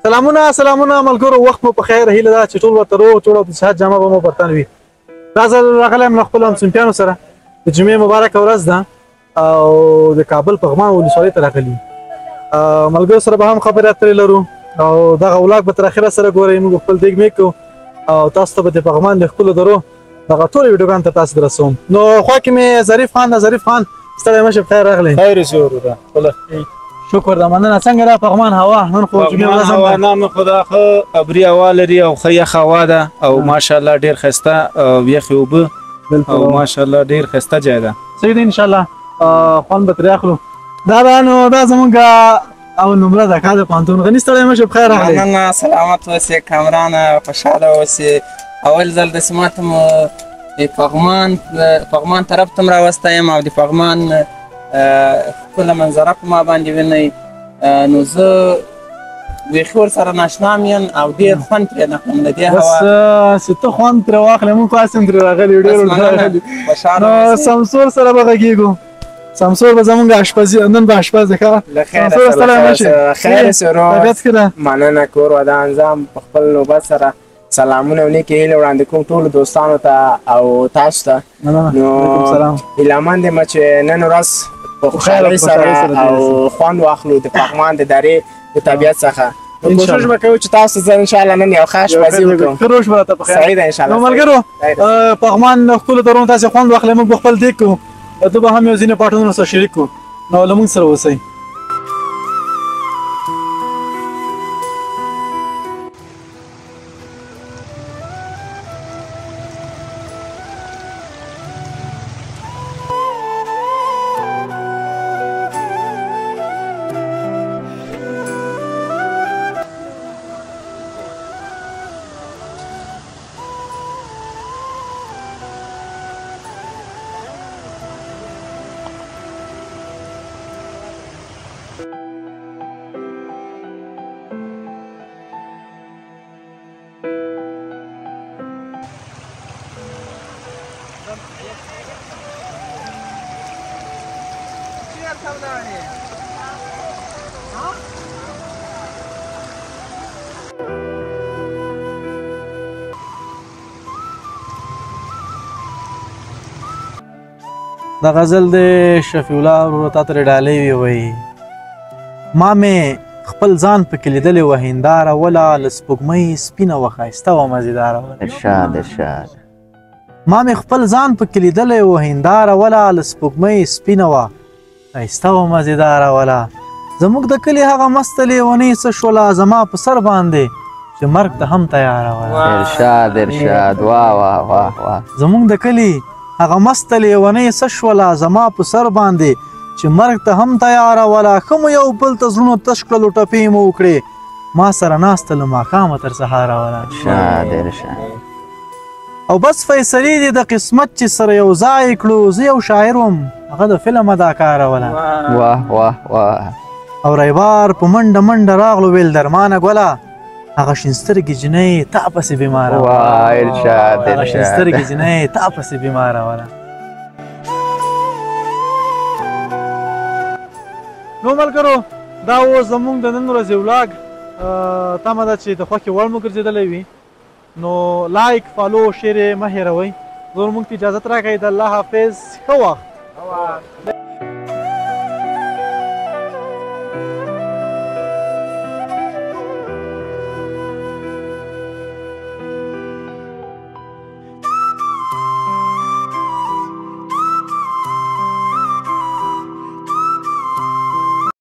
سلامونه ملګرو، وخت مو په خیر. هیله ده چې ټول ورته روغ جوړ او د صحت جامه به مو په تن وي. دا ځل راغلی یم له خپلو همصنفیانو سره. د جمعې مبارکه ورځ ده او د کابل پغمان ولسوالۍ ته راغلي. ملګرو سره به هم خبرې اترې لرو او دغه ولاګ به تر اخره سره ګورئ. موږ خپل دیګ میک کوو او تاسو ته به د پغمان د ښکلو درو دغه ټولې ویډیوګانې تر تاسو در رسوم. نو خوا کې مې ظریف خان ده. ظریف خان ستړی مه شې، په خیر راغلی. خیر اوسې وروره. شکر ده، مننه. څنګه ده پغمان هوا؟ نن خو جمعې ورځ هم ده. نن خو دا ښه ابري هوا لري او ښه یخه هوا ده او ماشاءالله ډېر ښایسته او یخې اوبه او ماشاءالله ډېر ښایسته ځای ده. صحیح دی، انشاءالله خوند به ترې اخلو. دا نو دا زمونږ او نمره ده کا د پوهنتون. غني ستړی مه شې، په خیر راغلی. مننه، سلامت اوسې کامرانه، خوشحاله اوسې. اول ځل داسې ماته مو د پغمان طرف ته م راوستی یم او د پغمان ښکله منظره په ما باندې وینئ. نو زه بیخي ورسره ناشنام یم او ډېر خوند ترې اخلم له دې هوا. بس چې ته خوند ترې واخلې، موږ خو هسې هم ترې راغلي یو، ډېر راغلي. نو سمسور سره به غږېږو. سمسور به زمونږ اشپزي نن به اشپز دی. ښه سمسور ستړی مه شې. خیر اوسې ورور. طبیعت ښه ده؟ مننه. کور ودان. زه هم په خپل نوبت سره سلامونه او نیکې هیلې وړاندې کوم ټولو دوستانو ته او تاسو ته. نو هیلهمند یم چې نن ورځ په خوشحالۍ سره او خوند واخلو د پغمان د درې د طبیعت څخه. کوشش به کوو چې تاسو ته انشاءالله نن یو ښه اشپزي وکړو. ښه روش به راته په خیر. صحیح ده انشاءالله. نو ملګرو، پغمان د ښکلو درونو تاسې خوند واخلئ، موږ به خپل دیګ کوو. ته به هم یو ځینې پاټونونه سره شریک کړو. نو له موږ سره اوسئ. دا غزل د شفیع الله ورور تا ترې ډالۍ وي. وایي ما مې خپل ځان پکې لیدلی وه هنداره وله، له سپوږمۍ سپینه وه ښایسته وه مزېداره وله. ارشاد ارشاد. ما مې خپل ځان پکې لیدلی وه هنداره وله، له سپوږمۍ سپینه وه ښایسته وه مزېداره وله. زموږ د کلي هغه مسته لیونۍ څه شوله، زما په سر باندې چې مرګ ته هم تیاره وله. ارشاد ارشاد. واه واه واه واه. زموږ د کلي هغه مسته لیونۍ څه شوله، زما په سر باندې چې مرګ ته هم تیاره وله. ښه مو یو بل ته زړونه تش کړل او ټپې مو وکړې، ما سره ناسته له ماښامه تر سهاره وله. ارشاد ارشاد. او بس فیصلې دي د قسمت چې سره یو ځای کړو. زه یو شاعر وم، هغه د فلم اداکاره وله. واه واه واه. او ریبار په منډه منډه راغلو، ویل درمانه ګوله هغه شین سترګې جینۍ تا پسې بیماره وله. واه ارشاد ارشاد. هغه شین سترګې جینۍ تا پسې بیماره وله. نو ملګرو، دا اوس زموږ د نن ورځې ولاګ تمه ده چې د خوښې وړ مو ګرځېدلی وي. نو لایک، فالو، شیر یې مه هېروئ. زور موږ ته اجازت راکړئ. د الله حافظ. ښه وخت.